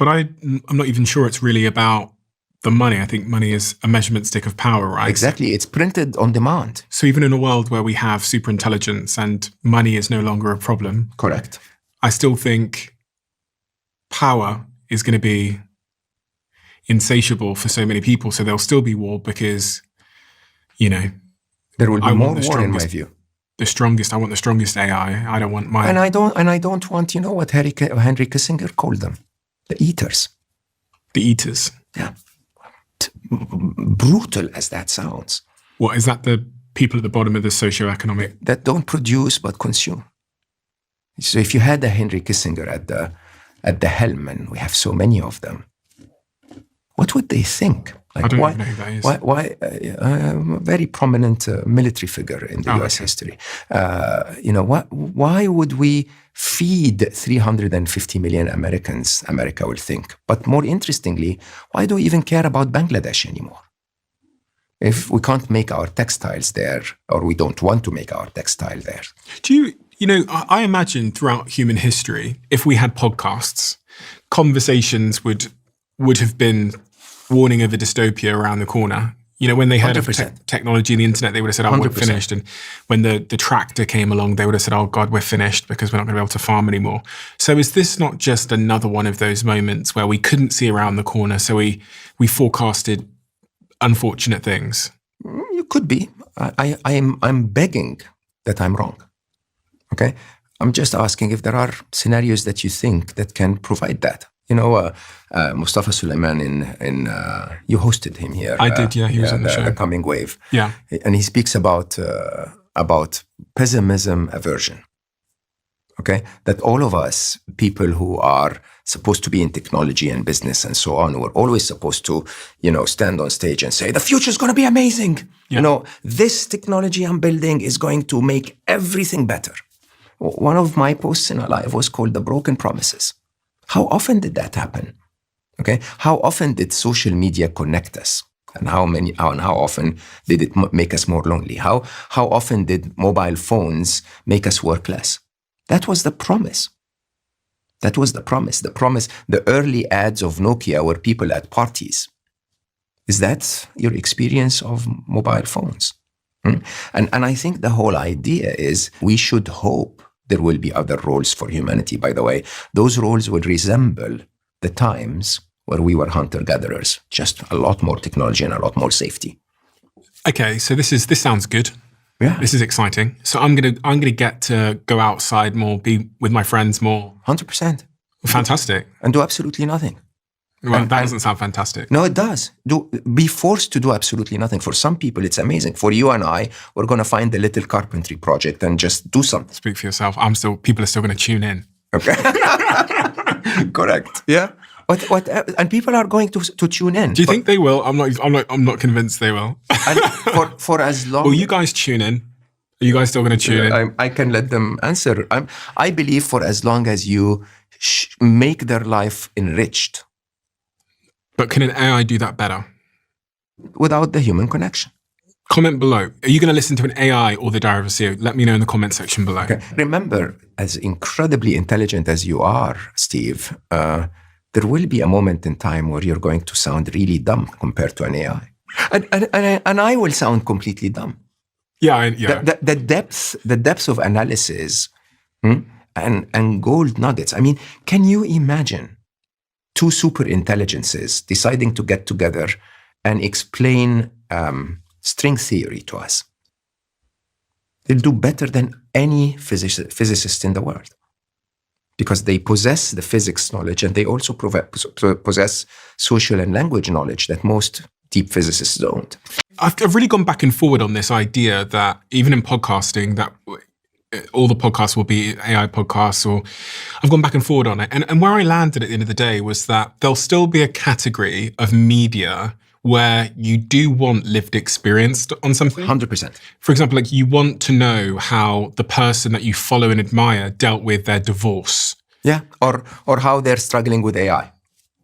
But I'm not even sure it's really about the money. I think money is a measurement stick of power, right? Exactly. It's printed on demand. So even in a world where we have superintelligence and money is no longer a problem. Correct. I still think power is going to be insatiable for so many people. So there'll still be war because, there will be more war, in my view. I want the strongest AI. I don't want my... And I don't want, what Henry Kissinger called them? The eaters. The eaters. Yeah. Brutal as that sounds. What, is that the people at the bottom of the socioeconomic... That don't produce but consume. So if you had a Henry Kissinger at the helm, and we have so many of them, what would they think? Like, I don't even know who that is. Why very prominent military figure in the US history. Why would we feed 350 million Americans, America will think. But more interestingly, why do we even care about Bangladesh anymore? If we can't make our textiles there, or we don't want to make our textile there. I imagine throughout human history, if we had podcasts, conversations would have been warning of a dystopia around the corner. When they heard 100%. Of technology and the internet, they would have said, we're finished. And when the tractor came along, they would have said, oh God, we're finished because we're not going to be able to farm anymore. So is this not just another one of those moments where we couldn't see around the corner, so we forecasted unfortunate things? You could be. I'm begging that I'm wrong. Okay? I'm just asking if there are scenarios that you think that can provide that. Mustafa Sulaiman you hosted him here. I did, yeah. He was on the show. The Coming Wave. Yeah. And he speaks about pessimism aversion. Okay? That all of us, people who are supposed to be in technology and business and so on, we're always supposed to, stand on stage and say, the future's going to be amazing. Yeah. This technology I'm building is going to make everything better. One of my posts in Alive was called The Broken Promises. How often did that happen? Okay, how often did social media connect us, and how often did it make us more lonely? How often did mobile phones make us work less? That was the promise. That was the promise. The early ads of Nokia were people at parties. Is that your experience of mobile phones? And I think the whole idea is we should hope there will be other roles for humanity, by the way. Those roles would resemble the times where we were hunter-gatherers, just a lot more technology and a lot more safety. Okay, so this sounds good. Yeah. This is exciting. So I'm gonna get to go outside more, be with my friends more. 100%. Fantastic. And do absolutely nothing. Well, that doesn't sound fantastic. No, it does. Be forced to do absolutely nothing. For some people, it's amazing. For you and I, we're going to find a little carpentry project and just do something. Speak for yourself. People are still going to tune in. Okay. Correct. Yeah. And people are going to tune in. Do you think they will? I'm not convinced they will. And for as long. Will you guys tune in? Are you guys still going to tune in? I can let them answer. I believe for as long as you make their life enriched. But can an AI do that better? Without the human connection. Comment below. Are you going to listen to an AI or the Diary of a CEO? Let me know in the comment section below. Okay. Remember, as incredibly intelligent as you are, Steve, there will be a moment in time where you're going to sound really dumb compared to an AI. And I will sound completely dumb. Yeah. The depth of analysis and gold nuggets. I mean, can you imagine two super intelligences deciding to get together and explain string theory to us? They'll do better than any physicist in the world because they possess the physics knowledge and they also possess social and language knowledge that most deep physicists don't. I've really gone back and forward on this idea that even in podcasting, that all the podcasts will be AI podcasts, or I've gone back and forward on it. And where I landed at the end of the day was that there'll still be a category of media where you do want lived experience on something. 100%. For example, like you want to know how the person that you follow and admire dealt with their divorce. Yeah, or how they're struggling with AI.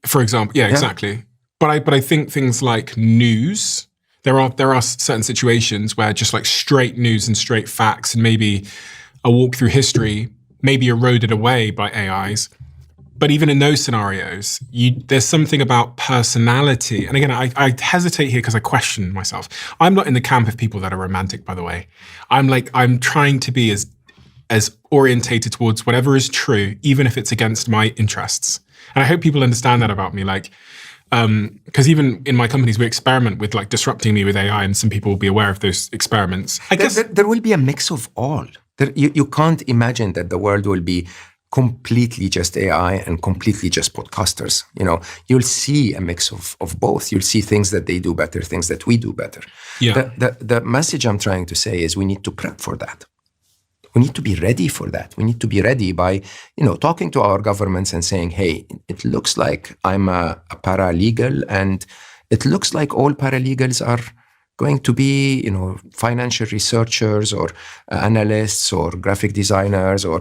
For example, yeah, exactly. But I think things like news, there are certain situations where just like straight news and straight facts and maybe a walk through history may be eroded away by AIs. But even in those scenarios, there's something about personality. And again, I hesitate here because I question myself. I'm not in the camp of people that are romantic, by the way. I'm trying to be as orientated towards whatever is true, even if it's against my interests. And I hope people understand that about me. Because even in my companies, we experiment with disrupting me with AI, and some people will be aware of those experiments. I guess there will be a mix of all. You can't imagine that the world will be completely just AI and completely just podcasters. You'll see a mix of both. You'll see things that they do better, things that we do better. Yeah. The message I'm trying to say is we need to prep for that. We need to be ready for that. We need to be ready by, talking to our governments and saying, hey, it looks like I'm a paralegal, and it looks like all paralegals are going to be, financial researchers or analysts or graphic designers or,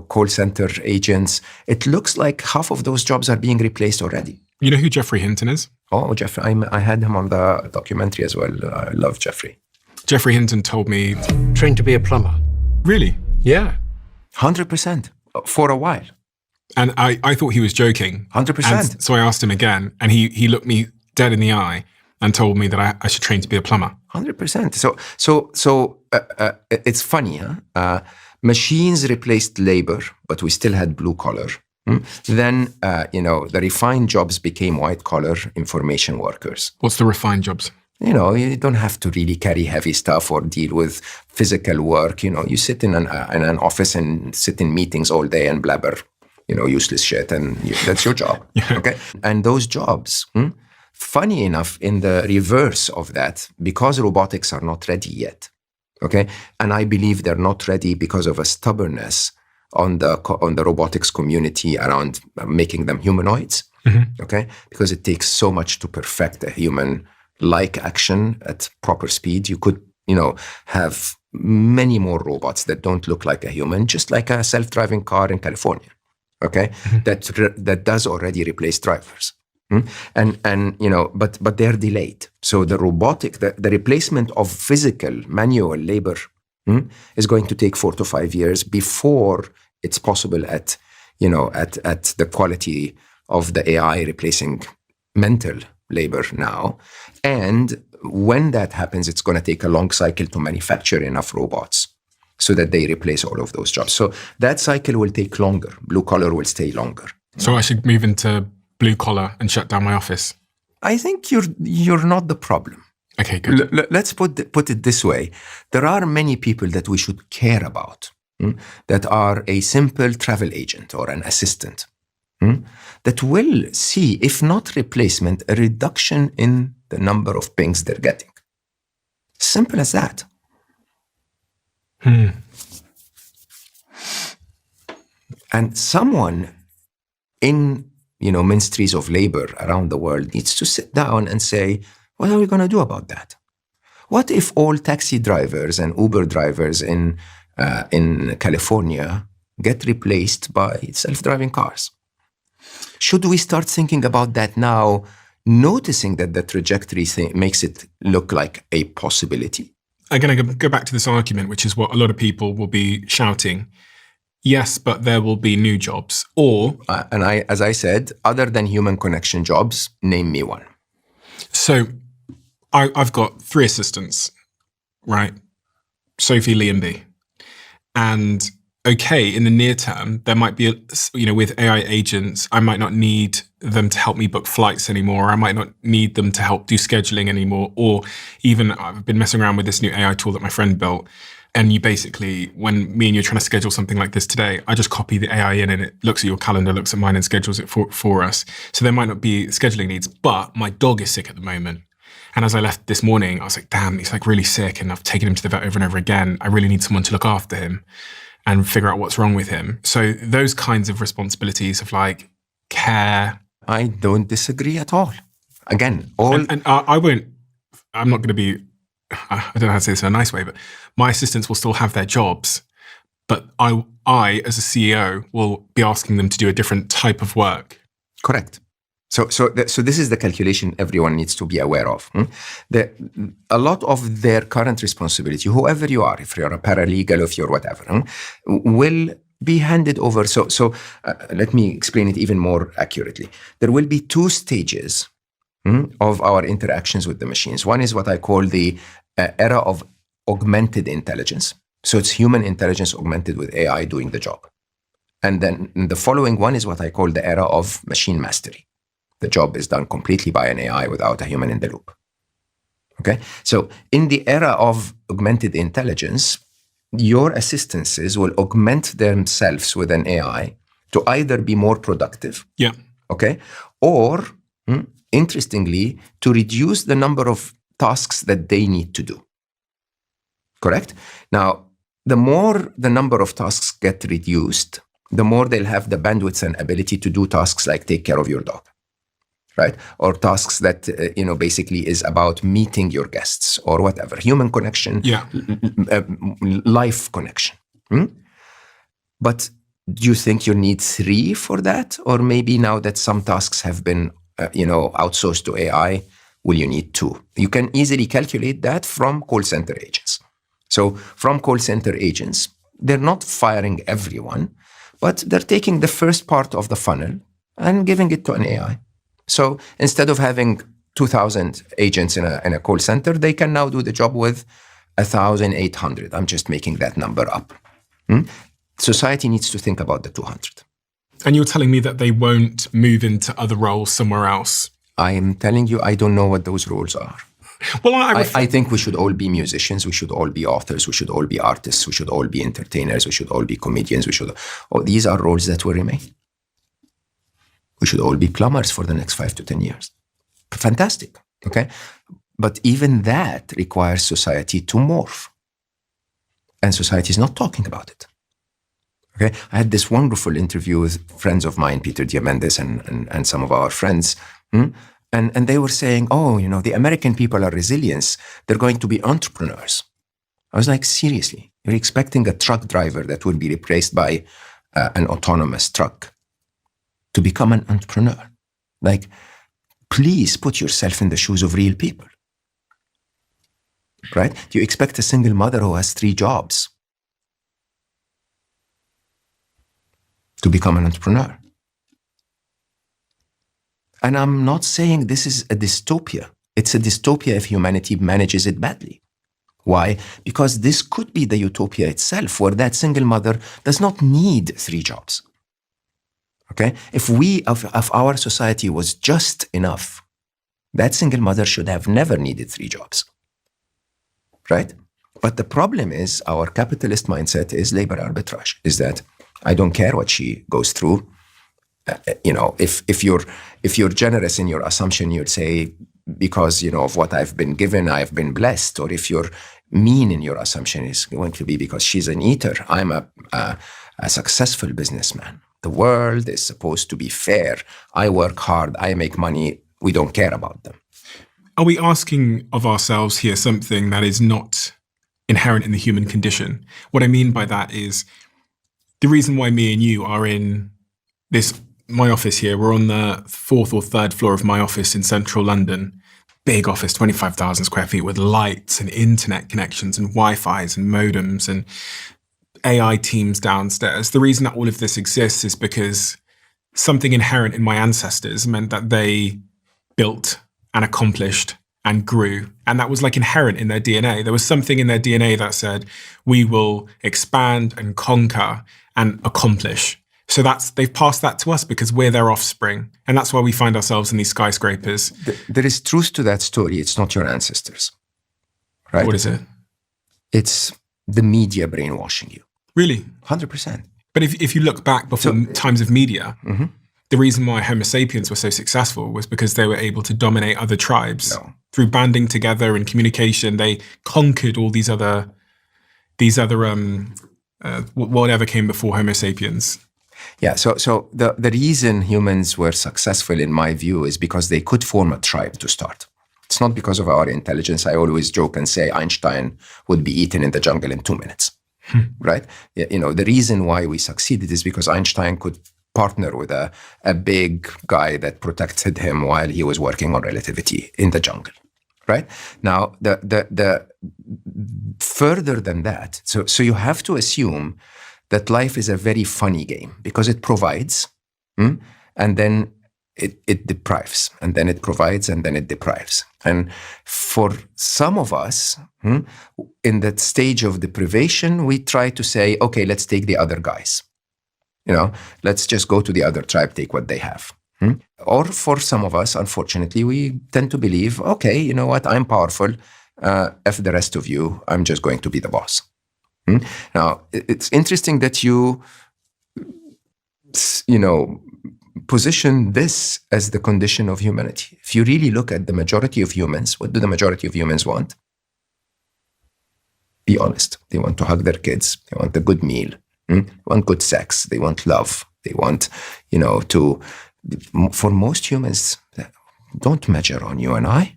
call center agents. It looks like half of those jobs are being replaced already. You know who Geoffrey Hinton is? Oh, Geoffrey. I had him on the documentary as well. I love Geoffrey. Geoffrey Hinton told me... Trained to be a plumber. Really? Yeah. 100%. For a while. And I thought he was joking. 100%. And so I asked him again, and he looked me dead in the eye and told me that I should train to be a plumber. 100%. So it's funny, huh? Machines replaced labor, but we still had blue collar. Then, the refined jobs became white collar information workers. What's the refined jobs? You don't have to really carry heavy stuff or deal with physical work. You sit in an office and sit in meetings all day and blabber, useless shit, and that's your job. Yeah. Okay. And those jobs, funny enough, in the reverse of that, because robotics are not ready yet, okay, and I believe they're not ready because of a stubbornness on the robotics community around making them humanoids, okay, because it takes so much to perfect a human-like action at proper speed. You could, have many more robots that don't look like a human, just like a self-driving car in California, okay, that does already replace drivers. But they're delayed. So the replacement of physical manual labor is going to take 4 to 5 years before it's possible at the quality of the AI replacing mental labor now. And when that happens, it's going to take a long cycle to manufacture enough robots so that they replace all of those jobs. So that cycle will take longer. Blue collar will stay longer. So I should move into blue collar and shut down my office? I think you're not the problem. Okay, good. Let's put it this way. There are many people that we should care about, that are a simple travel agent or an assistant, that will see, if not replacement, a reduction in the number of pings they're getting. Simple as that. And someone in ministries of labor around the world needs to sit down and say, what are we going to do about that? What if all taxi drivers and Uber drivers in California get replaced by self-driving cars? Should we start thinking about that now, noticing that the trajectory makes it look like a possibility? I'm going to go back to this argument, which is what a lot of people will be shouting. Yes, but there will be new jobs. Or... as I said, other than human connection jobs, name me one. So I've got 3 assistants, right? Sophie, Lee, and B. And okay, in the near term, there might be, with AI agents, I might not need them to help me book flights anymore. I might not need them to help do scheduling anymore. Or even I've been messing around with this new AI tool that my friend built. And you basically, when me and you're trying to schedule something like this today, I just copy the AI in and it looks at your calendar, looks at mine and schedules it for us. So there might not be scheduling needs, but my dog is sick at the moment. And as I left this morning, I was like, damn, he's really sick. And I've taken him to the vet over and over again. I really need someone to look after him and figure out what's wrong with him. So those kinds of responsibilities of care. I don't disagree at all. Again, And I'm not going to be, I don't know how to say this in a nice way, but my assistants will still have their jobs, but I as a CEO will be asking them to do a different type of work. Correct. So this is the calculation everyone needs to be aware of. A lot of their current responsibility, whoever you are, if you're a paralegal, if you're whatever, will be handed over. So let me explain it even more accurately. There will be two stages of our interactions with the machines. One is what I call the era of augmented intelligence. So it's human intelligence augmented with AI doing the job. And then the following one is what I call the era of machine mastery. The job is done completely by an AI without a human in the loop. Okay? So in the era of augmented intelligence, your assistances will augment themselves with an AI to either be more productive, okay, or interestingly, to reduce the number of tasks that they need to do. Correct? Now, the more the number of tasks get reduced, the more they'll have the bandwidth and ability to do tasks like take care of your dog, right? Or tasks that, basically is about meeting your guests or whatever. Human connection, life connection. But do you think you need 3 for that? Or maybe now that some tasks have been, outsourced to AI, will you need 2? You can easily calculate that from call center agents. So from call center agents, they're not firing everyone, but they're taking the first part of the funnel and giving it to an AI. So instead of having 2,000 agents in a call center, they can now do the job with 1,800. I'm just making that number up. Society needs to think about the 200. And you're telling me that they won't move into other roles somewhere else? I am telling you, I don't know what those roles are. Well, I think we should all be musicians. We should all be authors. We should all be artists. We should all be entertainers. We should all be comedians. These are roles that will remain. We should all be plumbers for the next 5 to 10 years. Fantastic, okay? But even that requires society to morph. And society is not talking about it. Okay, I had this wonderful interview with friends of mine, Peter Diamandis and some of our friends, and they were saying, the American people are resilient. They're going to be entrepreneurs. I was like, seriously? You're expecting a truck driver that will be replaced by an autonomous truck to become an entrepreneur? Like, please put yourself in the shoes of real people. Right? Do you expect a single mother who has 3 jobs to become an entrepreneur? And I'm not saying this is a dystopia. It's a dystopia if humanity manages it badly. Why? Because this could be the utopia itself, where that single mother does not need 3 jobs. Okay? If our society was just enough, that single mother should have never needed 3 jobs. Right? But the problem is our capitalist mindset is labor arbitrage, is that I don't care what she goes through. If you're generous in your assumption, you'd say, because, of what I've been given, I've been blessed. Or if you're mean in your assumption, is going to be because she's an eater. I'm a successful businessman. The world is supposed to be fair. I work hard. I make money. We don't care about them. Are we asking of ourselves here something that is not inherent in the human condition? What I mean by that is the reason why me and you are in my office here, we're on the 4th or 3rd floor of my office in central London. Big office, 25,000 square feet with lights and internet connections and Wi-Fi's and modems and AI teams downstairs. The reason that all of this exists is because something inherent in my ancestors meant that they built and accomplished and grew. And that was like inherent in their DNA. There was something in their DNA that said, we will expand and conquer and accomplish. So they've passed that to us because we're their offspring. And that's why we find ourselves in these skyscrapers. There is truth to that story. It's not your ancestors. Right? What is it? It's the media brainwashing you. Really? 100%. But if you look back before times of media, the reason why Homo sapiens were so successful was because they were able to dominate other tribes. No. Through banding together and communication. They conquered all these other whatever came before Homo sapiens. Yeah, so the reason humans were successful, in my view, is because they could form a tribe to start. It's not because of our intelligence. I always joke and say Einstein would be eaten in the jungle in 2 minutes, right? The reason why we succeeded is because Einstein could partner with a big guy that protected him while he was working on relativity in the jungle, right? Now, the further than that, so you have to assume that life is a very funny game because it provides, and then it deprives, and then it provides, and then it deprives. And for some of us, in that stage of deprivation, we try to say, okay, let's take the other guys. Let's just go to the other tribe, take what they have. Or for some of us, unfortunately, we tend to believe, okay, you know what, I'm powerful. F the rest of you, I'm just going to be the boss. Now, it's interesting that you position this as the condition of humanity. If you really look at the majority of humans, what do the majority of humans want? Be honest. They want to hug their kids. They want a good meal. They want good sex. They want love. They want, for most humans, don't measure on you and I.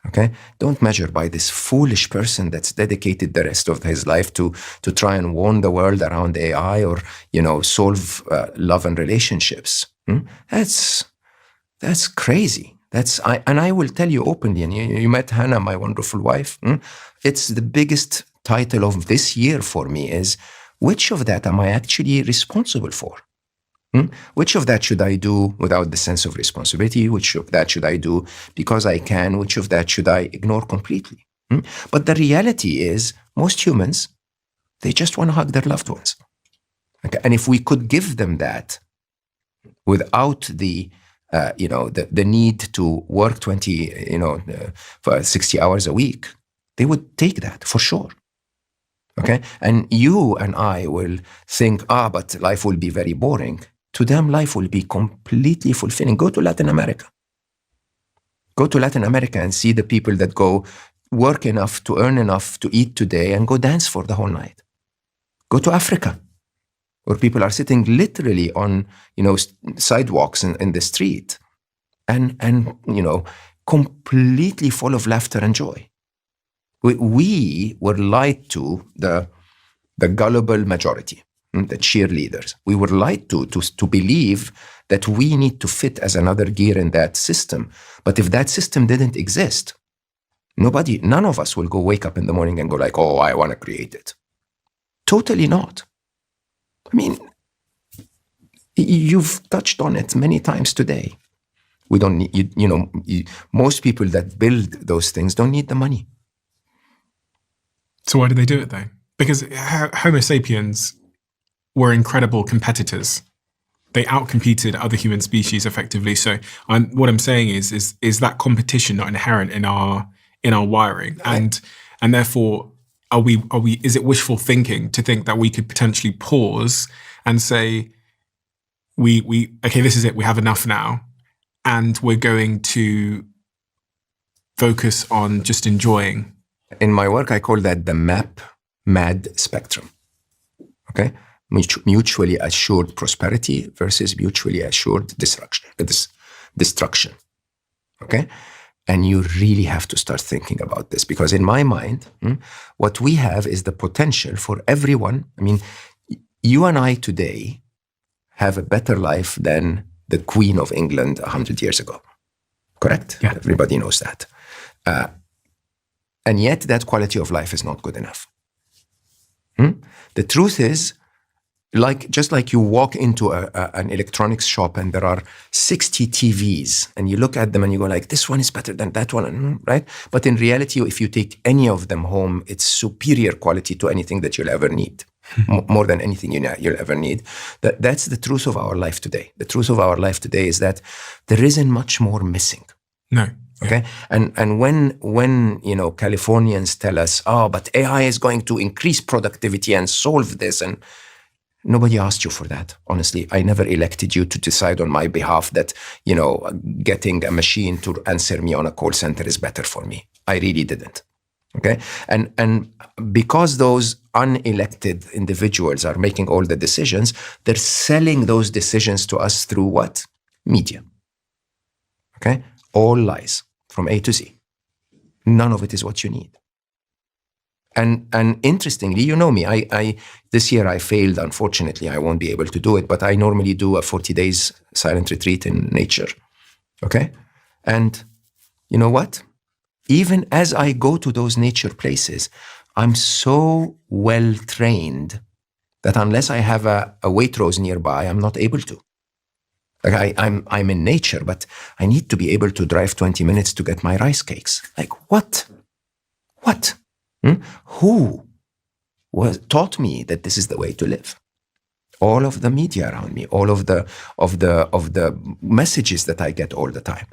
Okay? Don't measure by this foolish person that's dedicated the rest of his life to try and warn the world around AI or, solve love and relationships. That's crazy. And I will tell you openly, and you met Hannah, my wonderful wife. It's the biggest title of this year for me is, which of that am I actually responsible for? Which of that should I do without the sense of responsibility? Which of that should I do because I can? Which of that should I ignore completely? But the reality is, most humans, they just want to hug their loved ones. Okay? And if we could give them that without the need to work 60 hours a week, they would take that for sure. Okay? And you and I will think, but life will be very boring. To them, life will be completely fulfilling. Go to Latin America. Go to Latin America and see the people that go work enough to earn enough to eat today and go dance for the whole night. Go to Africa, where people are sitting literally on, sidewalks in the street and completely full of laughter and joy. We were lied to, the gullible majority, the cheerleaders. We were lied to believe that we need to fit as another gear in that system. But if that system didn't exist, none of us will go wake up in the morning and go like, oh, I want to create it. Totally not. I mean, you've touched on it many times today. We don't need, most people that build those things don't need the money. So why do they do it though? Because Homo sapiens were incredible competitors. They outcompeted other human species effectively. So what I'm saying is that competition not inherent in our wiring, and therefore is it wishful thinking to think that we could potentially pause and say okay, this is it, we have enough now, and we're going to focus on just enjoying. In my work, I call that the MAD spectrum. Okay? Mutually assured prosperity versus mutually assured destruction. Okay? And you really have to start thinking about this, because in my mind, what we have is the potential for everyone. I mean, you and I today have a better life than the Queen of England 100 years ago. Correct? Yeah. Everybody knows that. And yet that quality of life is not good enough. The truth is, just like you walk into an electronics shop and there are 60 TVs and you look at them and you go like, this one is better than that one, right? But in reality, if you take any of them home, it's superior quality to anything that you'll ever need, more than anything you'll ever need. That's the truth of our life today. The truth of our life today is that there isn't much more missing. No. Okay. And when Californians tell us, but AI is going to increase productivity and solve this, and nobody asked you for that. Honestly, I never elected you to decide on my behalf that, getting a machine to answer me on a call center is better for me. I really didn't. Okay. And because those unelected individuals are making all the decisions, they're selling those decisions to us through what? Media. Okay. All lies from A to Z. None of it is what you need. And interestingly, you know me, I this year I failed, unfortunately. I won't be able to do it, but I normally do a 40 days silent retreat in nature. Okay? And you know what? Even as I go to those nature places, I'm so well trained that unless I have a Waitrose nearby, I'm not able to. Like I'm in nature, but I need to be able to drive 20 minutes to get my rice cakes. Like what? What? Who taught me that this is the way to live? All of the media around me, all of the messages that I get all the time.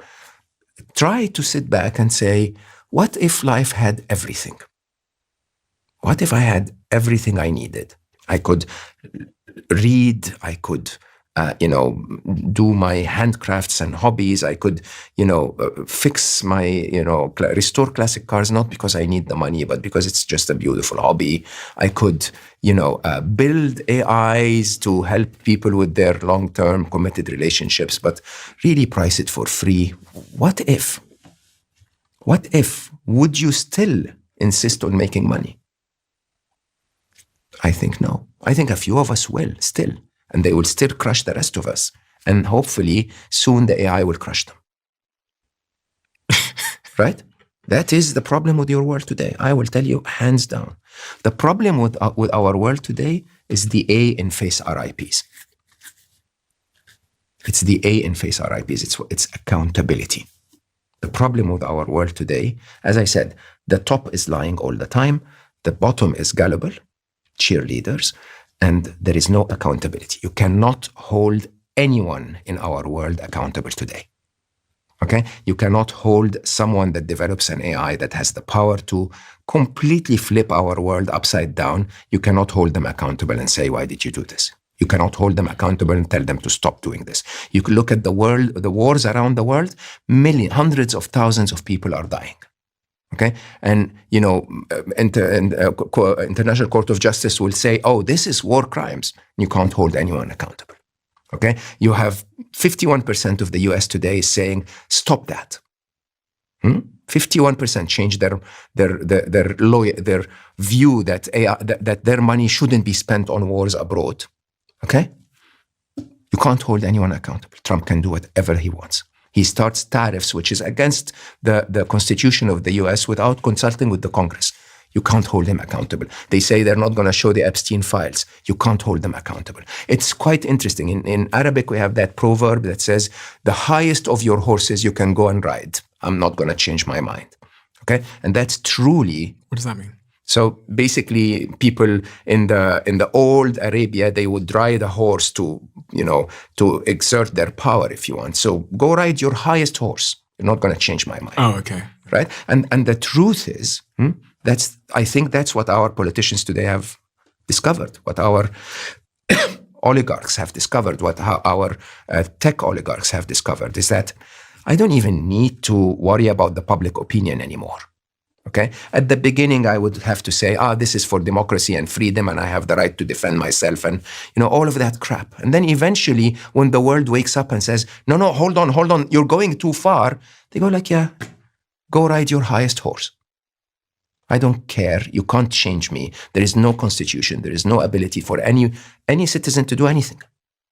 Try to sit back and say, what if life had everything? What if I had everything I needed? I could read, I could do my handcrafts and hobbies. I could, fix my, restore classic cars, not because I need the money, but because it's just a beautiful hobby. I could, build AIs to help people with their long-term committed relationships, but really price it for free. What if? Would you still insist on making money? I think no. I think a few of us will still. And they will still crush the rest of us. And hopefully, soon the AI will crush them. Right? That is the problem with your world today. I will tell you, hands down. The problem with our world today is the A in face RIPs. It's the A in face RIPs. It's accountability. The problem with our world today, as I said, the top is lying all the time. The bottom is gullible, cheerleaders. And there is no accountability. You cannot hold anyone in our world accountable today. Okay? You cannot hold someone that develops an AI that has the power to completely flip our world upside down. You cannot hold them accountable and say, why did you do this? You cannot hold them accountable and tell them to stop doing this. You can look at the world, the wars around the world, hundreds of thousands of people are dying. Okay, and International Court of Justice will say, "Oh, this is war crimes." You can't hold anyone accountable. Okay, you have 51% of the U.S. today saying, "Stop that." 51% change their view that that their money shouldn't be spent on wars abroad. Okay, you can't hold anyone accountable. Trump can do whatever he wants. He starts tariffs, which is against the Constitution of the US, without consulting with the Congress. You can't hold him accountable. They say they're not going to show the Epstein files. You can't hold them accountable. It's quite interesting. In Arabic, we have that proverb that says, the highest of your horses you can go and ride. I'm not going to change my mind. Okay? And that's truly... What does that mean? So basically, people in the old Arabia, they would ride a horse to exert their power, if you want. So go ride your highest horse. You're not going to change my mind. Oh, okay. Right? And the truth is, I think that's what our politicians today have discovered, what our oligarchs have discovered, what our tech oligarchs have discovered, is that I don't even need to worry about the public opinion anymore. Okay. At the beginning, I would have to say, this is for democracy and freedom, and I have the right to defend myself, and all of that crap. And then eventually, when the world wakes up and says, no, hold on, you're going too far, they go like, yeah, go ride your highest horse. I don't care. You can't change me. There is no constitution. There is no ability for any citizen to do anything.